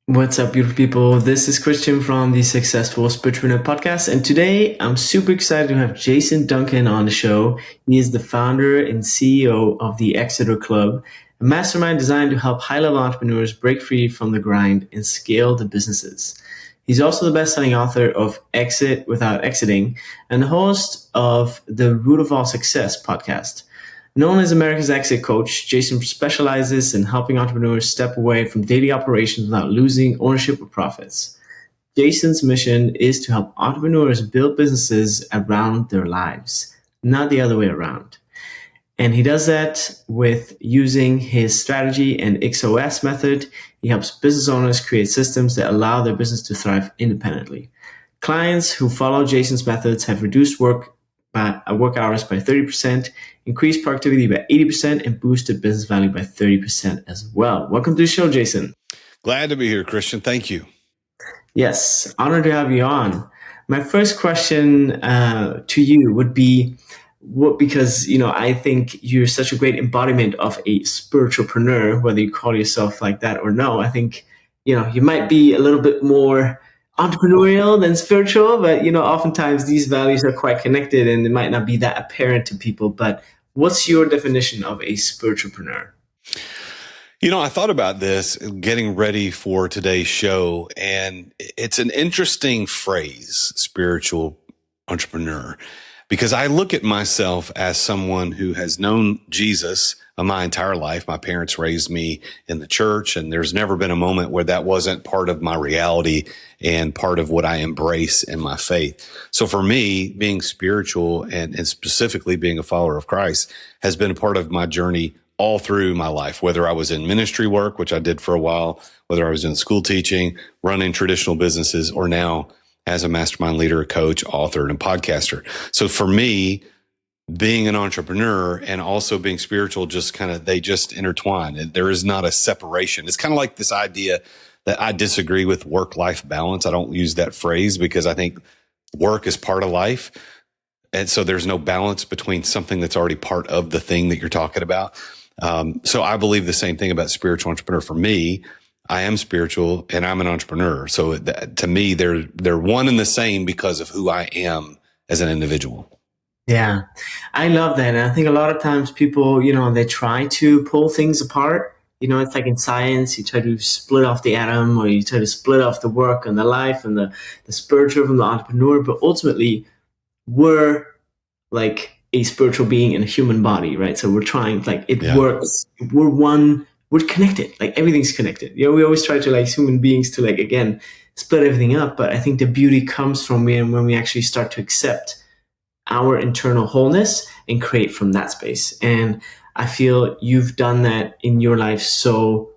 What's up, beautiful people? This is Christian from the Successful Spiritualpreneur podcast. And today I'm super excited to have Jason Duncan on the show. He is the founder and CEO of the XOS Club, a mastermind designed to help high-level entrepreneurs break free from the grind and scale their businesses. He's also the best-selling author of Exit Without Exiting and the host of the Root of All Success podcast. Known as America's Exit Coach, Jason specializes in helping entrepreneurs step away from daily operations without losing ownership or profits. Jason's mission is to help entrepreneurs build businesses around their lives, not the other way around. And he does that with using his strategy and XOS method. He helps business owners create systems that allow their business to thrive independently. Clients who follow Jason's methods have reduced work hours by 30%, increased productivity by 80%, and boosted business value by 30% as well. Welcome to the show, Jason. Glad to be here, Christian. Thank you. Yes, honored to have you on. My first question to you would be, because I think you're such a great embodiment of a spiritualpreneur, whether you call yourself like that or no. I think you might be a little bit more entrepreneurial than spiritual, but oftentimes these values are quite connected and it might not be that apparent to people. But what's your definition of a spiritualpreneur? I thought about this getting ready for today's show, and it's an interesting phrase, spiritual entrepreneur, because I look at myself as someone who has known Jesus my entire life. My parents raised me in the church, and there's never been a moment where that wasn't part of my reality and part of what I embrace in my faith. So for me, being spiritual and specifically being a follower of Christ has been a part of my journey all through my life, whether I was in ministry work, which I did for a while, whether I was in school teaching, running traditional businesses, or now as a mastermind leader, a coach, author, and a podcaster. So for me, being an entrepreneur and also being spiritual, they just intertwine. There is not a separation. It's kind of like this idea that I disagree with work-life balance. I don't use that phrase because I think work is part of life. And so there's no balance between something that's already part of the thing that you're talking about. So I believe the same thing about spiritual entrepreneur. For me, I am spiritual and I'm an entrepreneur. So to me, they're one and the same because of who I am as an individual. Yeah, I love that. And I think a lot of times people, they try to pull things apart. It's like in science, you try to split off the atom, or you try to split off the work and the life and the spiritual from the entrepreneur. But ultimately, we're like a spiritual being in a human body, right? So we're trying, works. We're one, we're connected, like everything's connected. We always try to, like human beings, to again, split everything up. But I think the beauty comes from when we actually start to accept our internal wholeness and create from that space. And I feel you've done that in your life so,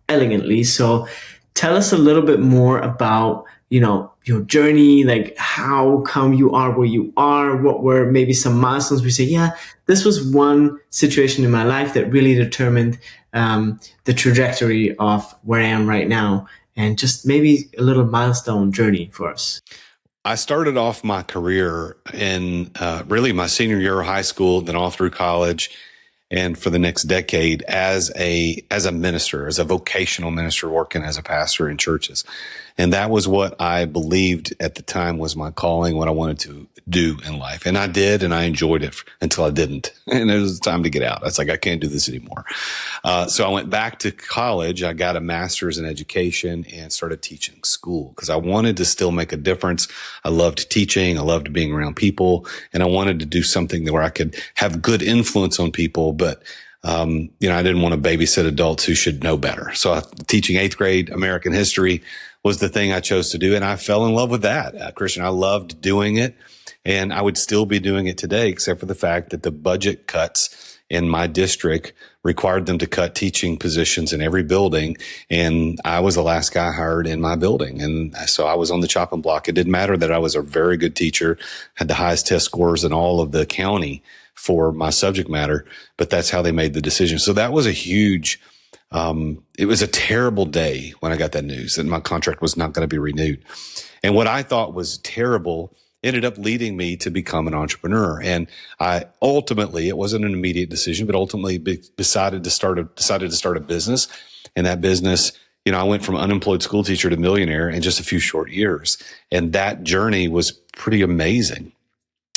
elegantly. So tell us a little bit more about, your journey, like how come you are where you are? What were maybe some milestones we say, yeah, this was one situation in my life that really determined the trajectory of where I am right now, and just maybe a little milestone journey for us. I started off my career in really my senior year of high school, then all through college, and for the next decade as a minister, as a vocational minister, working as a pastor in churches. And that was what I believed at the time was my calling, what I wanted to do in life. And I did, and I enjoyed it until I didn't. And it was time to get out. I was like, I can't do this anymore. So I went back to college. I got a master's in education and started teaching school because I wanted to still make a difference. I loved teaching. I loved being around people. And I wanted to do something where I could have good influence on people. But I didn't want to babysit adults who should know better. So teaching 8th grade American history was the thing I chose to do. And I fell in love with that. Christian, I loved doing it. And I would still be doing it today, except for the fact that the budget cuts in my district required them to cut teaching positions in every building. And I was the last guy hired in my building. And so I was on the chopping block. It didn't matter that I was a very good teacher, had the highest test scores in all of the county for my subject matter, but that's how they made the decision. So that was a huge, it was a terrible day when I got that news that my contract was not going to be renewed. And what I thought was terrible ended up leading me to become an entrepreneur. And I ultimately, it wasn't an immediate decision, but ultimately decided to start a business. And that business I went from unemployed school teacher to millionaire in just a few short years. And that journey was pretty amazing.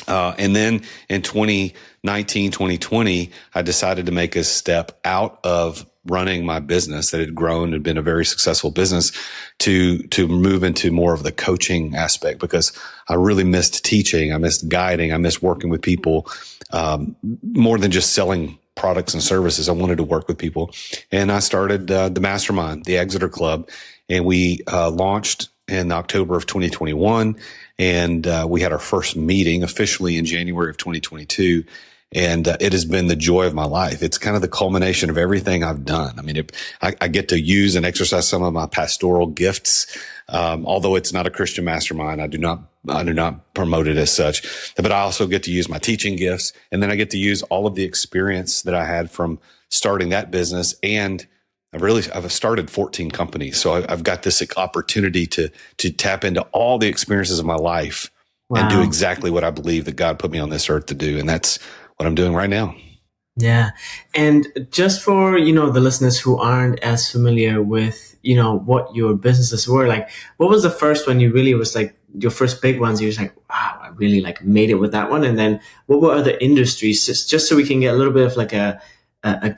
And then in 2019, 2020, I decided to make a step out of running my business that had grown and been a very successful business to move into more of the coaching aspect, because I really missed teaching. I missed guiding. I missed working with people, more than just selling products and services. I wanted to work with people. And I started the mastermind, the Exeter Club, and we launched in October of 2021. And we had our first meeting officially in January of 2022. And it has been the joy of my life. It's kind of the culmination of everything I've done. I mean, I get to use and exercise some of my pastoral gifts. Although it's not a Christian mastermind, I do not promote it as such, but I also get to use my teaching gifts. And then I get to use all of the experience that I had from starting that business. And I've started 14 companies. So I've got this opportunity to tap into all the experiences of my life. Wow. And do exactly what I believe that God put me on this earth to do. And that's what I'm doing right now. Yeah. And just for, the listeners who aren't as familiar with, what your businesses were, like, what was the first one you really was like, your first big ones, you was like, wow, I really like made it with that one. And then what were other industries, just so we can get a little bit of like a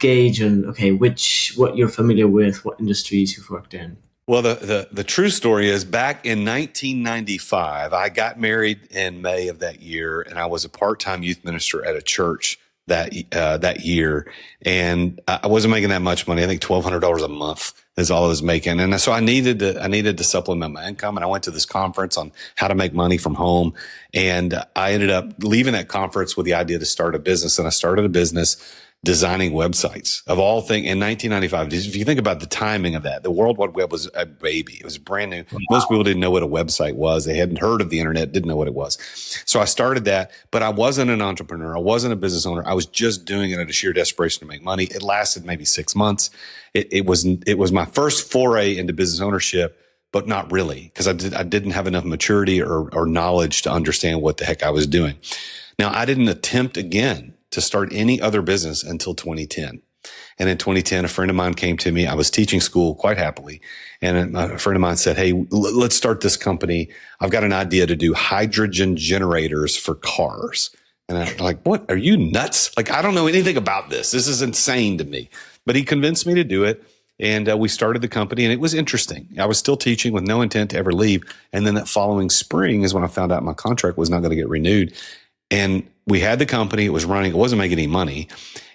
gauge on, okay, what you're familiar with, what industries you've worked in? Well, the true story is back in 1995, I got married in May of that year, and I was a part-time youth minister at a church that year, and I wasn't making that much money. I think $1,200 a month is all I was making, and so I needed to supplement my income. And I went to this conference on how to make money from home, and I ended up leaving that conference with the idea to start a business, and I started a business designing websites of all things in 1995. If you think about the timing of that, the World Wide Web was a baby. It was brand new. Wow. Most people didn't know what a website was. They hadn't heard of the internet, didn't know what it was. So I started that, but I wasn't an entrepreneur. I wasn't a business owner. I was just doing it out of sheer desperation to make money. It lasted maybe 6 months. It was my first foray into business ownership, but not really, because I didn't have enough maturity or knowledge to understand what the heck I was doing. Now, I didn't attempt again to start any other business until 2010. And in 2010, a friend of mine came to me. I was teaching school quite happily. And a friend of mine said, hey, let's start this company. I've got an idea to do hydrogen generators for cars. And I'm like, what? Are you nuts? Like, I don't know anything about this. This is insane to me. But he convinced me to do it. And we started the company, and it was interesting. I was still teaching with no intent to ever leave. And then that following spring is when I found out my contract was not going to get renewed. And we had the company, it was running, it wasn't making any money.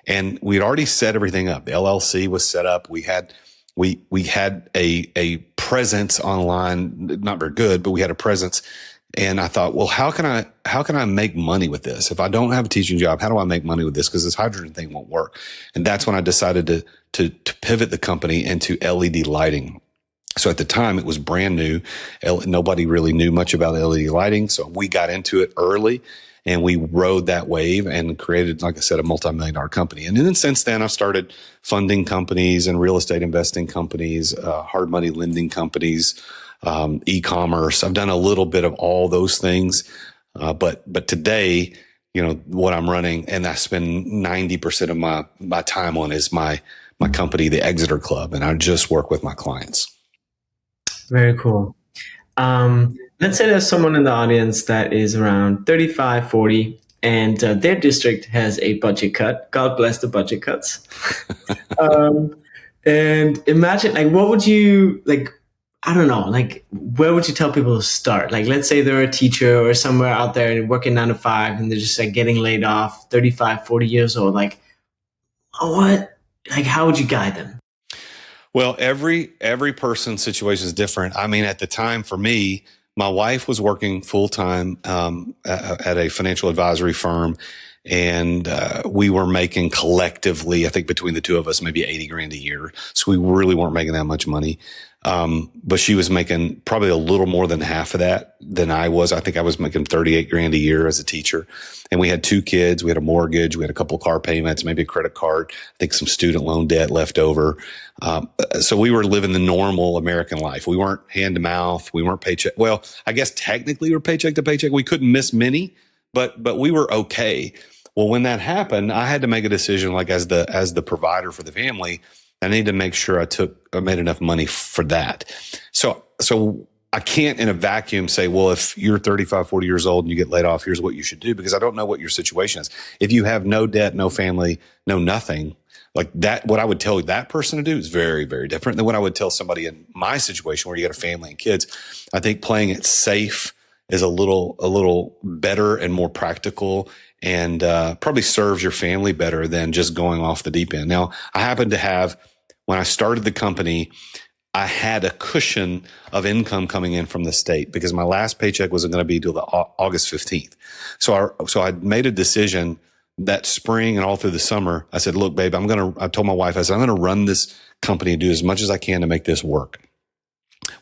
And we'd already set everything up. The LLC was set up. We had a presence online, not very good, but we had a presence. And I thought, well, how can I make money with this? If I don't have a teaching job, how do I make money with this? Because this hydrogen thing won't work. And that's when I decided to pivot the company into LED lighting. So at the time, it was brand new. Nobody really knew much about LED lighting. So we got into it early. And we rode that wave and created, like I said, a multi-million-dollar company. And then since then, I've started funding companies and real estate investing companies, hard money lending companies, e-commerce. I've done a little bit of all those things. But today, what I'm running and I spend 90% of my time on is my company, the Exeter Club. And I just work with my clients. Very cool. Let's say there's someone in the audience that is around 35, 40, and their district has a budget cut. God bless the budget cuts. And imagine, like, what would you, like, I don't know, like, where would you tell people to start? Like, let's say they're a teacher or somewhere out there working 9 to 5, and they're just like getting laid off, 35, 40 years old. Like, what? Like, how would you guide them? Well, every person's situation is different. I mean, at the time for me, my wife was working full time at a financial advisory firm, and we were making collectively, I think between the two of us, maybe $80,000 a year. So we really weren't making that much money. But she was making probably a little more than half of that than I was. I think I was making $38,000 a year as a teacher. And we had 2 kids. We had a mortgage. We had a couple of car payments, maybe a credit card. I think some student loan debt left over. So we were living the normal American life. We weren't hand to mouth. We weren't paycheck. Well, I guess technically we're paycheck to paycheck. We couldn't miss many, but we were okay. Well, when that happened, I had to make a decision, like as the provider for the family. I need to make sure I made enough money for that. So I can't in a vacuum say, well, if you're 35, 40 years old and you get laid off, here's what you should do, because I don't know what your situation is. If you have no debt, no family, no nothing, like that, what I would tell that person to do is very, very different than what I would tell somebody in my situation where you got a family and kids. I think playing it safe is a little better and more practical, and probably serves your family better than just going off the deep end. Now, I happen to have, when I started the company, I had a cushion of income coming in from the state because my last paycheck wasn't going to be till the August 15th. So I made a decision that spring and all through the summer. I said, look, babe, I told my wife, I said, I'm going to run this company and do as much as I can to make this work.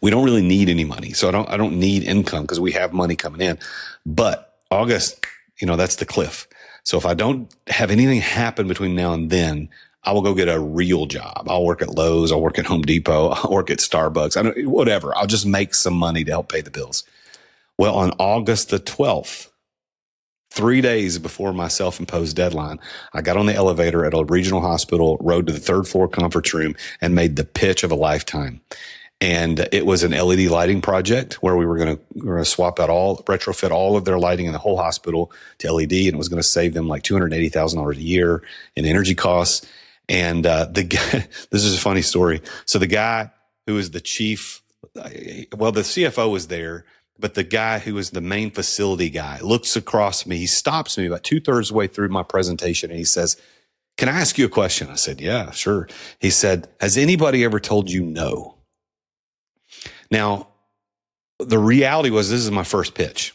We don't really need any money. So I don't need income because we have money coming in. But August, that's the cliff. So if I don't have anything happen between now and then, I will go get a real job. I'll work at Lowe's. I'll work at Home Depot. I'll work at Starbucks. Whatever. I'll just make some money to help pay the bills. Well, on August the 12th, 3 days before my self-imposed deadline, I got on the elevator at a regional hospital, rode to the third floor conference room, and made the pitch of a lifetime. And it was an LED lighting project where we were going to retrofit all of their lighting in the whole hospital to LED, and it was going to save them like $280,000 a year in energy costs. And the guy, this is a funny story. So the guy who was the chief, well, the CFO was there, but the guy who was the main facility guy looks across me. He stops me about 2/3 of the way through my presentation, and he says, "Can I ask you a question?" I said, "Yeah, sure." He said, "Has anybody ever told you no?" Now, the reality was this is my first pitch.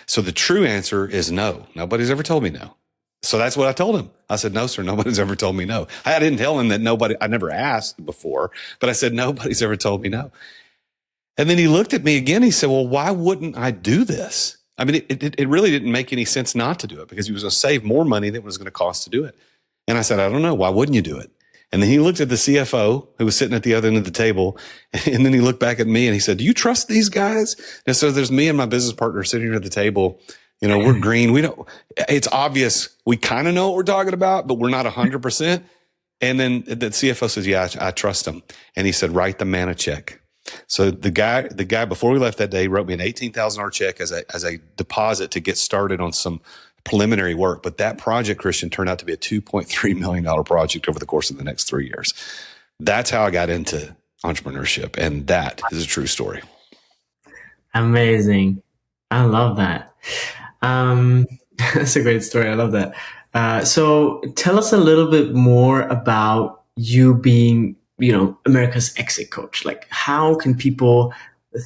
So the true answer is no. Nobody's ever told me no. So that's what I told him. I said, "No, sir, nobody's ever told me no." I didn't tell him that I never asked before, but I said, "Nobody's ever told me no." And then he looked at me again. He said, "Well, why wouldn't I do this?" I mean, it really didn't make any sense not to do it because he was going to save more money than it was going to cost to do it. And I said, "I don't know. Why wouldn't you do it?" And then he looked at the CFO who was sitting at the other end of the table. And then he looked back at me and he said, "Do you trust these guys?" And so there's me and my business partner sitting at the table. We're green. It's obvious. We kind of know what we're talking about, but we're not 100%. And then the CFO says, "Yeah, I trust him." And he said, "Write the man a check." So the guy before we left that day wrote me an $18,000 check as a deposit to get started on some preliminary work. But that project, Christian, turned out to be a $2.3 million project over the course of the next 3 years. That's how I got into entrepreneurship. And that is a true story. Amazing. I love that. That's a great story. I love that. So tell us a little bit more about you being, America's exit coach. Like, how can people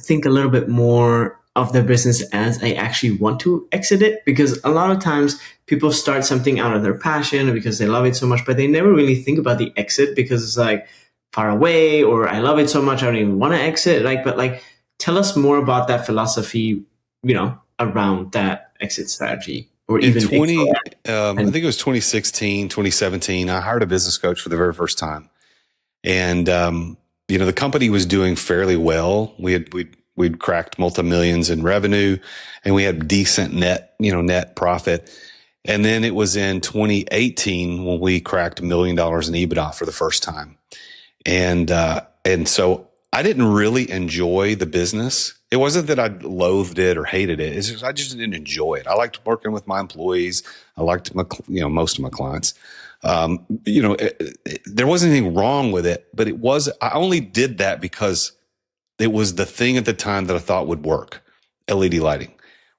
think a little bit more of their business as they actually want to exit it? Because a lot of times people start something out of their passion or because they love it so much, but they never really think about the exit because it's like far away, or I love it so much I don't even want to exit. But tell us more about that philosophy, around that exit strategy. Or even I think it was 2016, 2017, I hired a business coach for the very first time. And, the company was doing fairly well. We'd cracked multi-millions in revenue and we had decent net profit. And then it was in 2018 when we cracked $1 million in EBITDA for the first time. And so I didn't really enjoy the business. It wasn't that I loathed it or hated it. It's just, I just didn't enjoy it. I liked working with my employees. I liked most of my clients. There wasn't anything wrong with it, but I only did that because it was the thing at the time that I thought would work. LED lighting.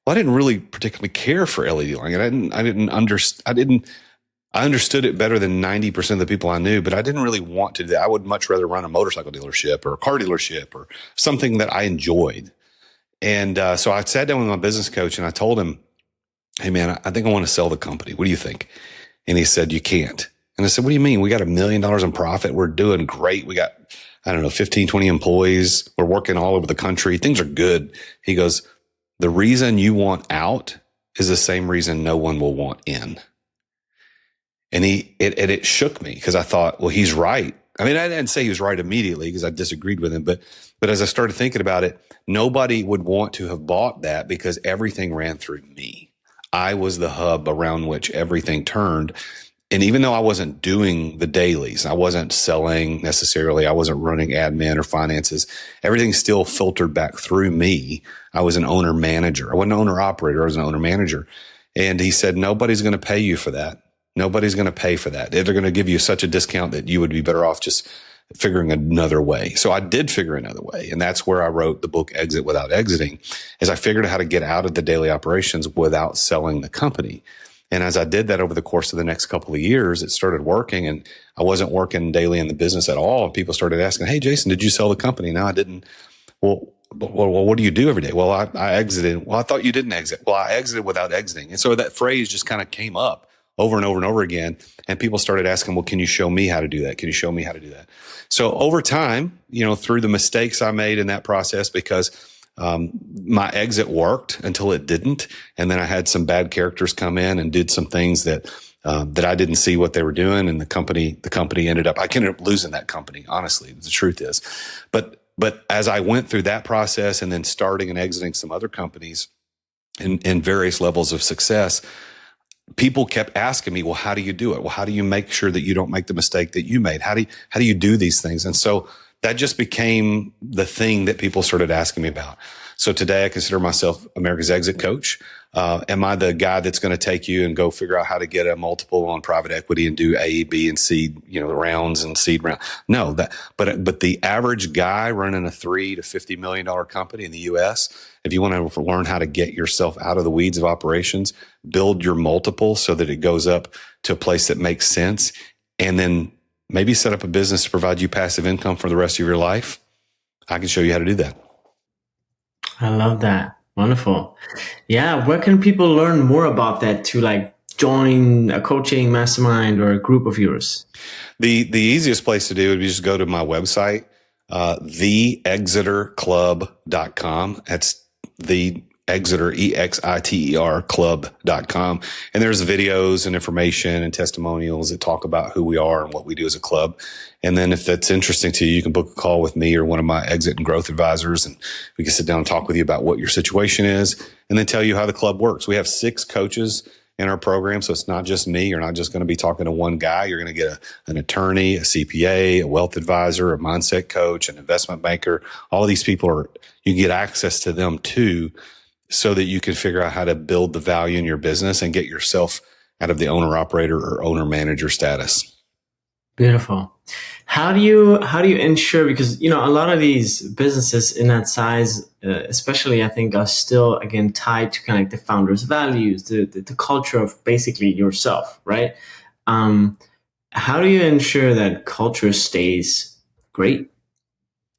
Well, I didn't really particularly care for LED lighting. I understood it better than 90% of the people I knew, but I didn't really want to do that. I would much rather run a motorcycle dealership or a car dealership or something that I enjoyed. And so I sat down with my business coach and I told him, "Hey man, I think I want to sell the company. What do you think?" And he said, "You can't." And I said, "What do you mean? We got $1 million in profit. We're doing great. We got, 15, 20 employees. We're working all over the country. Things are good." He goes, "The reason you want out is the same reason no one will want in." And it shook me because I thought, well, he's right. I mean, I didn't say he was right immediately because I disagreed with him, but as I started thinking about it, nobody would want to have bought that because everything ran through me. I was the hub around which everything turned. even though I wasn't doing the dailies, I wasn't selling necessarily, I wasn't running admin or finances, everything still filtered back through me. I was an owner manager. I wasn't an owner operator. I was an owner manager. And he said, nobody's going to pay you for that. Nobody's going to pay for that. They're going to give you such a discount that you would be better off just figuring another way. So I did figure another way. And that's where I wrote the book, Exit Without Exiting, is I figured out how to get out of the daily operations without selling the company. And as I did that over the course of the next couple of years, it started working, and I wasn't working daily in the business at all. And people started asking, "Hey, Jason, did you sell the company?" No, I didn't. Well, what do you do every day? Well, I exited. Well, I thought you didn't exit. Well, I exited without exiting. And so that phrase just kind of came up over and over and over again. And people started asking, well, can you show me how to do that? Can you show me how to do that? So over time, through the mistakes I made in that process, because my exit worked until it didn't. And then I had some bad characters come in and did some things that I didn't see what they were doing. And the company ended up losing that company. Honestly, the truth is, but as I went through that process and then starting and exiting some other companies in various levels of success, people kept asking me, well, how do you do it? Well, how do you make sure that you don't make the mistake that you made? How do you do these things? And so that just became the thing that people started asking me about. So today I consider myself America's exit coach. Am I the guy that's going to take you and go figure out how to get a multiple on private equity and do A, B, and C, rounds and seed round? No, but the average guy running a $3 to $50 million company in the U.S., if you want to learn how to get yourself out of the weeds of operations, build your multiple so that it goes up to a place that makes sense, and then maybe set up a business to provide you passive income for the rest of your life, I can show you how to do that. I love that. Wonderful. Yeah. Where can people learn more about that to join a coaching mastermind or a group of yours? The easiest place to do would be just go to my website, theexiterclub.com. That's the Exiter, EXITER club.com. And there's videos and information and testimonials that talk about who we are and what we do as a club. And then if that's interesting to you, you can book a call with me or one of my exit and growth advisors, and we can sit down and talk with you about what your situation is and then tell you how the club works. We have 6 coaches in our program. So it's not just me. You're not just going to be talking to one guy. You're going to get an attorney, a CPA, a wealth advisor, a mindset coach, an investment banker. All of these people you get access to them too, so that you can figure out how to build the value in your business and get yourself out of the owner operator or owner manager status. Beautiful. How do you ensure, because a lot of these businesses in that size, especially I think, are still again tied to kind of the founder's values, the culture of basically yourself, right? How do you ensure that culture stays great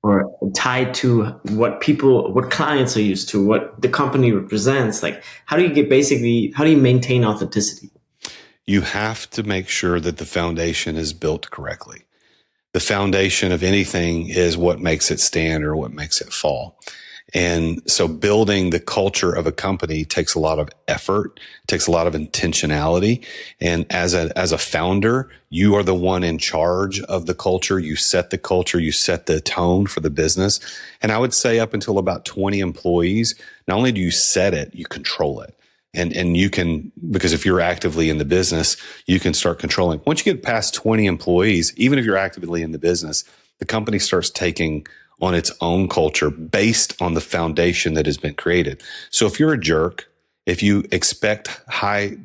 or tied to what clients are used to, what the company represents? How do you maintain authenticity? You have to make sure that the foundation is built correctly. The foundation of anything is what makes it stand or what makes it fall. And so building the culture of a company takes a lot of effort, takes a lot of intentionality. And as a founder, you are the one in charge of the culture. You set the culture, you set the tone for the business. And I would say up until about 20 employees, not only do you set it, you control it. And you can, because if you're actively in the business, you can start controlling. Once you get past 20 employees, even if you're actively in the business, the company starts taking on its own culture based on the foundation that has been created. So if you're a jerk, if you expect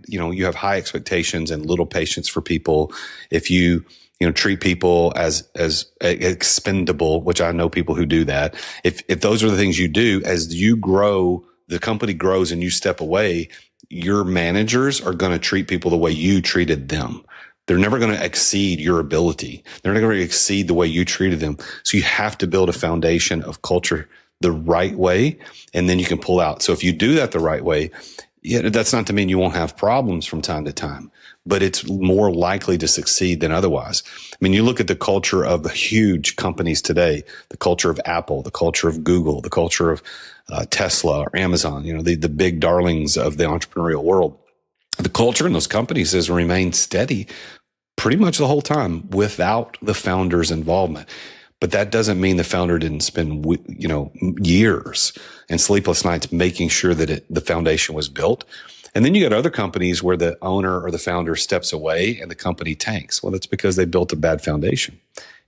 you have high expectations and little patience for people, if you treat people as expendable, which I know people who do that. If those are the things you do, as you grow, the company grows and you step away, your managers are going to treat people the way you treated them. They're never going to exceed your ability. They're not going to exceed the way you treated them. So you have to build a foundation of culture the right way, and then you can pull out. So if you do that the right way, that's not to mean you won't have problems from time to time, but it's more likely to succeed than otherwise. I mean, you look at the culture of the huge companies today, the culture of Apple, the culture of Google, the culture of Tesla or Amazon, the big darlings of the entrepreneurial world. The culture in those companies has remained steady pretty much the whole time without the founder's involvement. But that doesn't mean the founder didn't spend, years and sleepless nights making sure that the foundation was built. And then you got other companies where the owner or the founder steps away and the company tanks. Well, that's because they built a bad foundation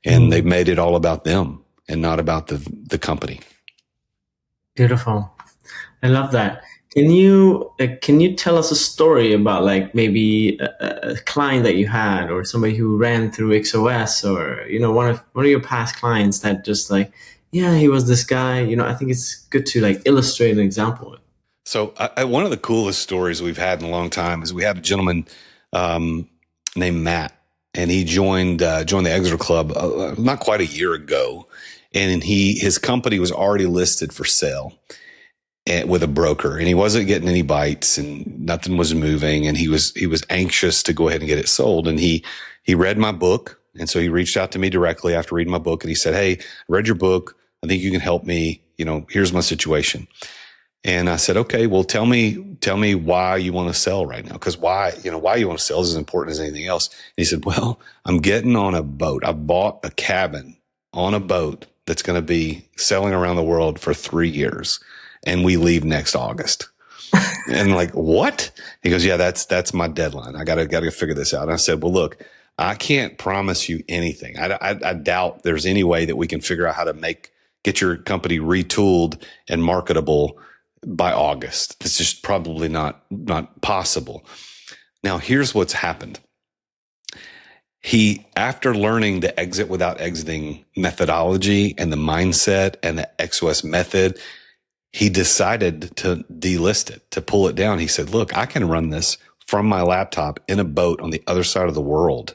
and they've made it all about them and not about the company. Beautiful. I love that. Can you tell us a story about like maybe a client that you had or somebody who ran through XOS, or one of your past clients that just like, yeah, he was this guy. I think it's good to like illustrate an example. So one of the coolest stories we've had in a long time is we had a gentleman named Matt, and he joined the Exeter Club not quite a year ago, and his company was already listed for sale with a broker, and he wasn't getting any bites, and nothing was moving, and he was anxious to go ahead and get it sold, and he read my book, and so he reached out to me directly after reading my book, and he said, "Hey, I read your book. I think you can help me. Here's my situation." And I said, "Okay, well, tell me why you want to sell right now. Because why you want to sell is as important as anything else." And he said, "Well, I'm getting on a boat. I bought a cabin on a boat that's going to be sailing around the world for 3 years. And we leave next August." And like, what? He goes, "Yeah, that's my deadline. I gotta figure this out." And I said, "Well, look, I can't promise you anything. I doubt there's any way that we can figure out how to get your company retooled and marketable by August. It's just probably not possible." Now, here's what's happened. He, after learning the exit without exiting methodology and the mindset and the XOS method, he decided to delist it, to pull it down. He said, "Look, I can run this from my laptop in a boat on the other side of the world,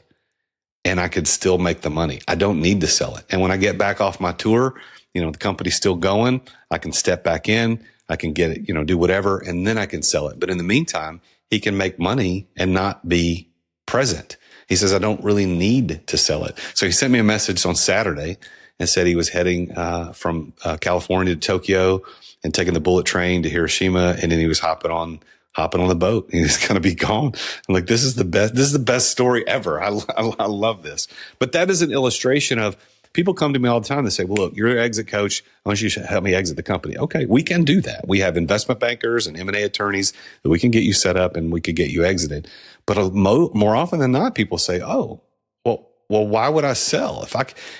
and I could still make the money. I don't need to sell it. And when I get back off my tour, the company's still going. I can step back in. I can get it, do whatever, and then I can sell it. But in the meantime, he can make money and not be present." He says, "I don't really need to sell it." So he sent me a message on Saturday and said he was heading from California to Tokyo and taking the bullet train to Hiroshima, and then he was hopping on the boat. He's going to be gone. I'm like, this is the best story ever. I love this. But that is an illustration of, people come to me all the time. They say, "Well, look, you're an exit coach. I want you to help me exit the company." Okay, we can do that. We have investment bankers and M&A attorneys that we can get you set up and we could get you exited. But more often than not, people say, "Oh, well, why would I sell?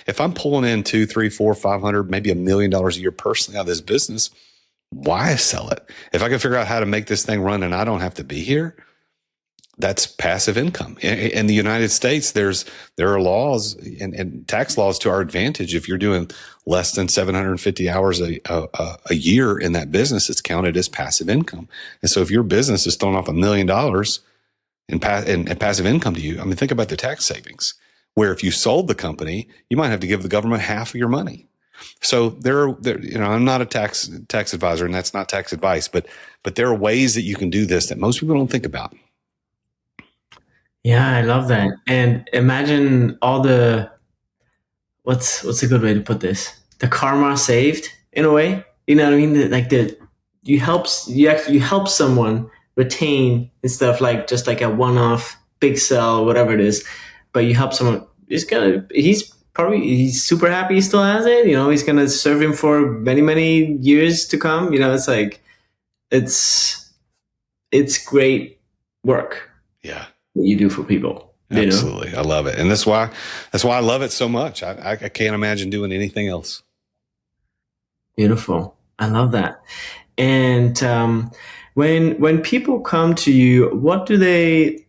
If I'm pulling in 2, 3, 4, 500, maybe $1 million a year personally out of this business, why sell it? If I can figure out how to make this thing run and I don't have to be here." That's passive income. In the United States, there are laws and tax laws to our advantage. If you're doing less than 750 hours a year in that business, it's counted as passive income. And so if your business is throwing off $1 million in passive income to you, I mean, think about the tax savings, where if you sold the company, you might have to give the government half of your money. So I'm not a tax advisor, and that's not tax advice, but there are ways that you can do this that most people don't think about. Yeah, I love that. And imagine all the what's a good way to put this? The karma saved in a way. You know what I mean? Like you help someone retain instead of like just like a one-off big sell, whatever it is. But you help someone. He's super happy he still has it. He's gonna serve him for many, many years to come. It's like it's great work. Yeah. That you do for people. Absolutely. I love it. And that's why I love it so much. I can't imagine doing anything else. Beautiful. I love that. And when people come to you, what do they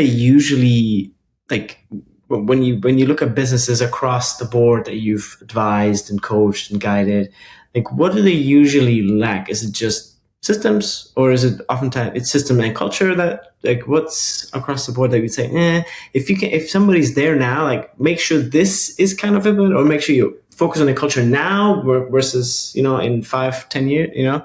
usually like when you look at businesses across the board that you've advised and coached and guided? Like, what do they usually lack? Is it just systems, or is it oftentimes it's system and culture that, like, what's across the board that you'd say, if somebody's there now, like, make sure this is kind of it, or make sure you focus on the culture now versus, in 5-10 years,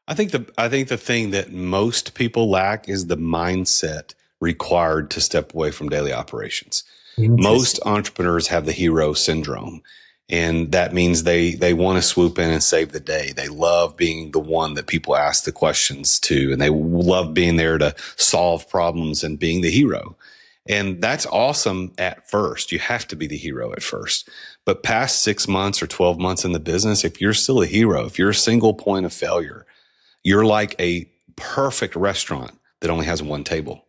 I think the thing that most people lack is the mindset required to step away from daily operations. Most entrepreneurs have the hero syndrome. And that means they want to swoop in and save the day. They love being the one that people ask the questions to, and they love being there to solve problems and being the hero. And that's awesome at first. You have to be the hero at first. But past 6 months or 12 months in the business, if you're still a hero, if you're a single point of failure, you're like a perfect restaurant that only has one table.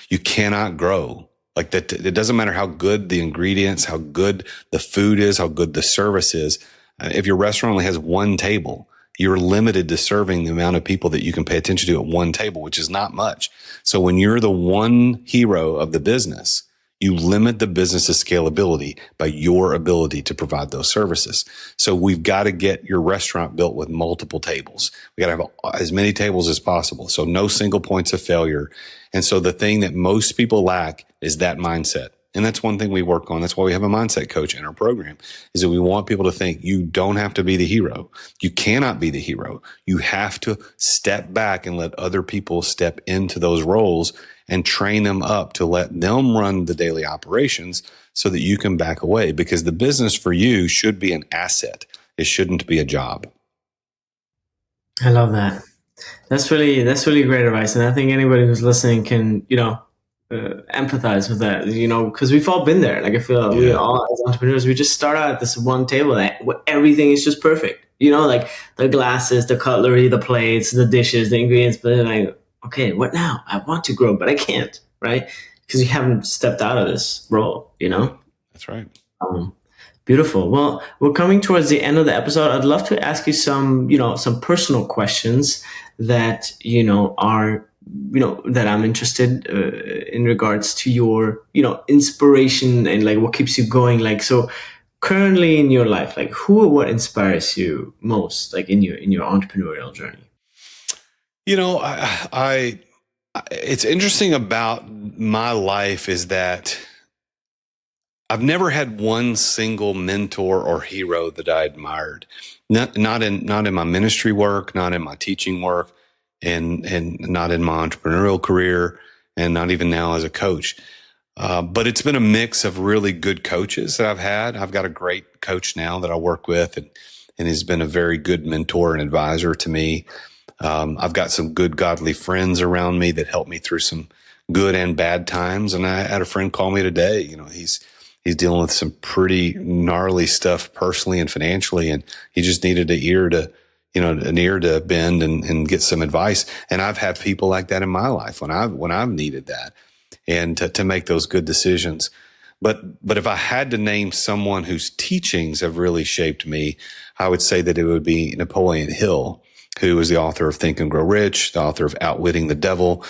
You cannot grow like that. It doesn't matter how good the ingredients, how good the food is, how good the service is. If your restaurant only has one table, you're limited to serving the amount of people that you can pay attention to at one table, which is not much. So when you're the one hero of the business, you limit the business's scalability by your ability to provide those services. So we've got to get your restaurant built with multiple tables. We got to have as many tables as possible. So no single points of failure. And so the thing that most people lack is that mindset. And that's one thing we work on. That's why we have a mindset coach in our program, is that we want people to think you don't have to be the hero. You cannot be the hero. You have to step back and let other people step into those roles and train them up to let them run the daily operations so that you can back away, because the business for you should be an asset. It shouldn't be a job. I love that. That's really great advice. And I think anybody who's listening can, empathize with that, because we've all been there. Like I feel we all as entrepreneurs, we just start out at this one table where everything is just perfect. Like the glasses, the cutlery, the plates, the dishes, the ingredients, but then like, okay, what now? I want to grow, but I can't, right? Because you haven't stepped out of this role, That's right. Beautiful. Well, we're coming towards the end of the episode. I'd love to ask you some personal questions that, are, that I'm interested in regards to your, inspiration and like what keeps you going. Like, so currently in your life, like who or what inspires you most, like in your entrepreneurial journey? It's interesting about my life is that I've never had one single mentor or hero that I admired. Not in my ministry work, not in my teaching work, and not in my entrepreneurial career, and not even now as a coach. But it's been a mix of really good coaches that I've had. I've got a great coach now that I work with, and has been a very good mentor and advisor to me. I've got some good godly friends around me that help me through some good and bad times. And I had a friend call me today. He's dealing with some pretty gnarly stuff personally and financially, and he just needed an ear to bend and get some advice. And I've had people like that in my life when I've needed that, and to make those good decisions. But if I had to name someone whose teachings have really shaped me, I would say that it would be Napoleon Hill, who is the author of Think and Grow Rich, the author of Outwitting the Devil.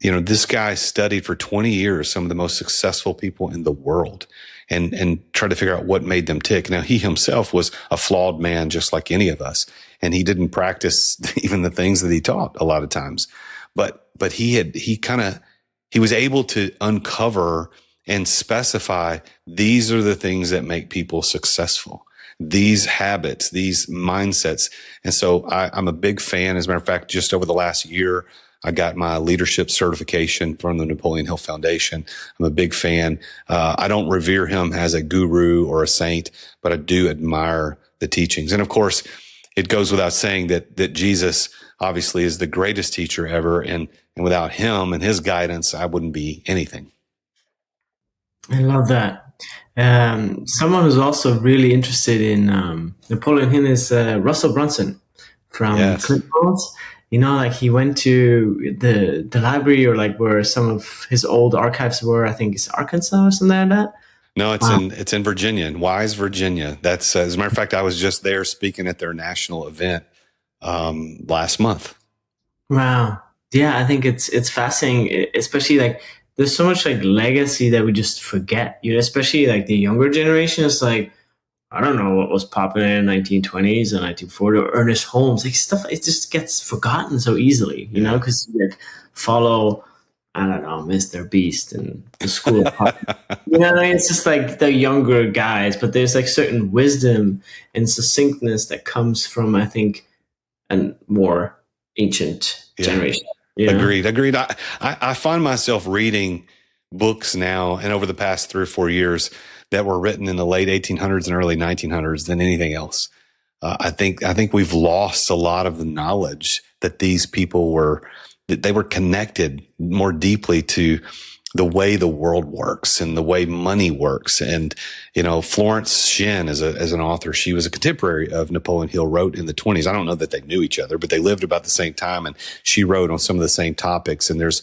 This guy studied for 20 years some of the most successful people in the world and tried to figure out what made them tick. Now, he himself was a flawed man just like any of us, and he didn't practice even the things that he taught a lot of times. But he was able to uncover and specify, these are the things that make people successful, these habits, these mindsets. And so I'm a big fan. As a matter of fact, just over the last year, I got my leadership certification from the Napoleon Hill Foundation. I'm a big fan. I don't revere him as a guru or a saint, but I do admire the teachings. And of course, it goes without saying that Jesus obviously is the greatest teacher ever. And without him and his guidance, I wouldn't be anything. I love that. Someone who's also really interested in Napoleon Hill is Russell Brunson from ClickFunnels. Like he went to the library, or like where some of his old archives were. I think it's Arkansas or something like that. No, it's in Virginia, in Wise, Virginia. That's as a matter of fact, I was just there speaking at their national event last month. Wow. Yeah, I think it's fascinating, especially like there's so much like legacy that we just forget. Especially like the younger generation is like, I don't know what was popular in the 1920s and 1940s, or Ernest Holmes, like stuff. It just gets forgotten so easily, because you like follow, I don't know, Mr. Beast and the School of Hard. It's just like the younger guys, but there's like certain wisdom and succinctness that comes from, I think, a more ancient generation. Agreed. I find myself reading books now, and over the past 3 or 4 years, that were written in the late 1800s and early 1900s than anything else. I think we've lost a lot of the knowledge that these people were connected more deeply to the way the world works and the way money works. And, Florence Shen as an author, she was a contemporary of Napoleon Hill, wrote in the 1920s. I don't know that they knew each other, but they lived about the same time, and she wrote on some of the same topics. And there's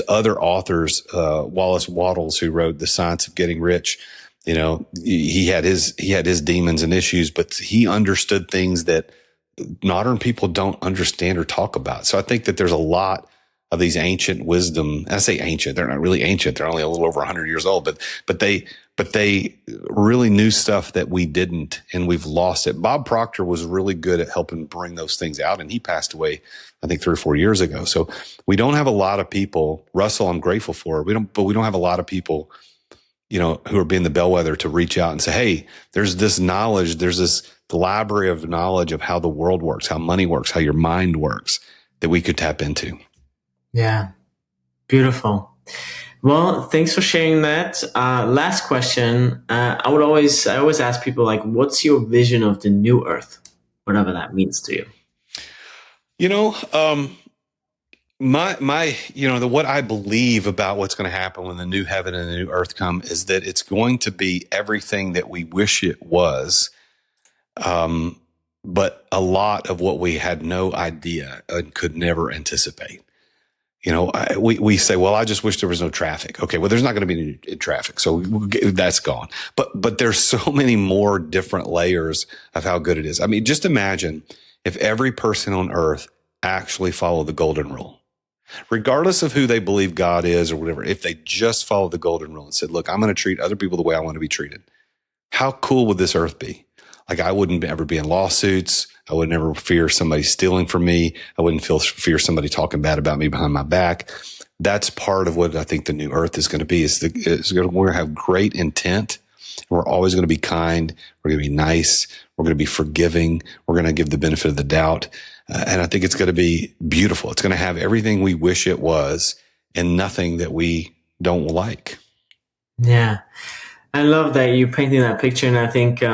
other authors, Wallace Wattles, who wrote The Science of Getting Rich. He had his demons and issues, but he understood things that modern people don't understand or talk about. So I think that there's a lot of these ancient wisdom. I say ancient; they're not really ancient. They're only a little over 100 years old, but they really knew stuff that we didn't, and we've lost it. Bob Proctor was really good at helping bring those things out, and he passed away, I think, 3 or 4 years ago. So we don't have a lot of people. Russell, I'm grateful for. We don't have a lot of people, who are being the bellwether to reach out and say, hey, there's this knowledge, there's this library of knowledge of how the world works, how money works, how your mind works, that we could tap into. Yeah. Beautiful. Well, thanks for sharing that. Last question. I always ask people, like, what's your vision of the new earth? Whatever that means to you. What I believe about what's going to happen when the new heaven and the new earth come is that it's going to be everything that we wish it was. But a lot of what we had no idea and could never anticipate. We say, well, I just wish there was no traffic. Okay, well, there's not going to be any traffic, so that's gone. But there's so many more different layers of how good it is. I mean, just imagine if every person on earth actually followed the golden rule, regardless of who they believe God is or whatever. If they just followed the golden rule and said, look, I'm going to treat other people the way I want to be treated. How cool would this earth be? Like, I wouldn't ever be in lawsuits. I would never fear somebody stealing from me. I wouldn't fear somebody talking bad about me behind my back. That's part of what I think the new earth is going to be. We're going to have great intent. We're always going to be kind. We're going to be nice. We're going to be forgiving. We're going to give the benefit of the doubt. And I think it's going to be beautiful. It's going to have everything we wish it was and nothing that we don't like. Yeah. I love that you painting that picture. And I think,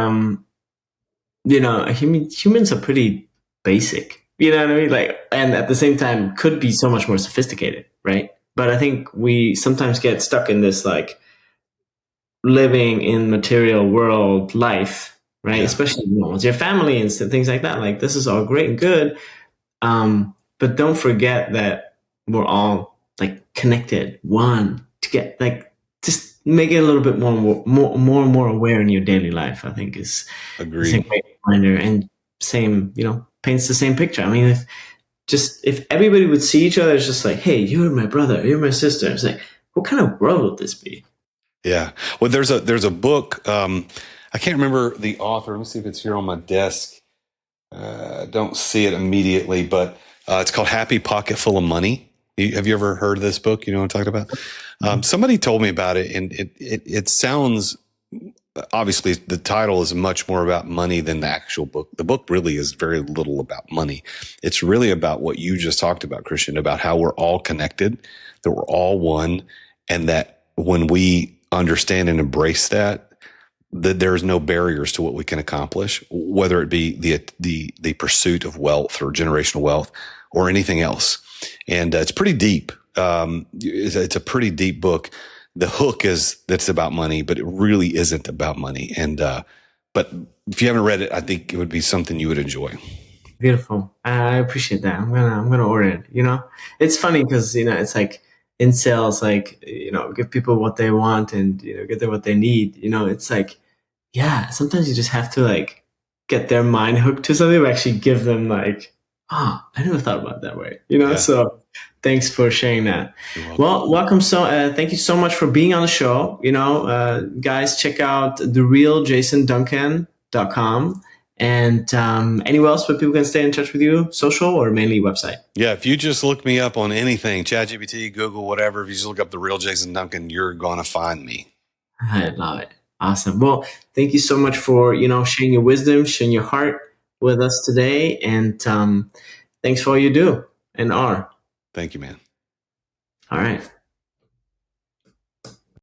humans are pretty basic, you know what I mean? Like, and at the same time could be so much more sophisticated, right? But I think we sometimes get stuck in this, like, living in material world life, right? Yeah. Especially with your family and things like that. Like, this is all great and good. But don't forget that we're all, like, connected, one, to get, like, just make it a little bit more aware in your daily life, I think is a great reminder. And same, paints the same picture. I mean, if everybody would see each other, it's just like, hey, you're my brother, you're my sister. It's like, what kind of world would this be? Yeah. Well, there's a book. I can't remember the author. Let me see if it's here on my desk. Don't see it immediately, but it's called Happy Pocket Full of Money. Have you ever heard of this book? You know what I'm talking about? Somebody told me about it, and it sounds, obviously the title is much more about money than the actual book. The book really is very little about money. It's really about what you just talked about, Christian, about how we're all connected, that we're all one, and that when we understand and embrace that there's no barriers to what we can accomplish, whether it be the pursuit of wealth or generational wealth or anything else. And it's pretty deep. It's a pretty deep book. The hook is that's about money, but it really isn't about money. And but if you haven't read it, I think it would be something you would enjoy. Beautiful. I appreciate that. I'm gonna order it. It's funny because it's like in sales, like give people what they want and get them what they need. It's like, yeah, sometimes you just have to like get their mind hooked to something, but actually give them like, I never thought about it that way. Yeah. So thanks for sharing that. Well, welcome. So thank you so much for being on the show. Guys, check out therealjasonduncan.com. And anywhere else where people can stay in touch with you, social or mainly website? Yeah, if you just look me up on anything, ChatGPT, Google, whatever, if you just look up The Real Jason Duncan, you're going to find me. I love it. Awesome. Well, thank you so much for, sharing your wisdom, sharing your heart with us today. And thanks for all you do and are. Thank you, man. All right.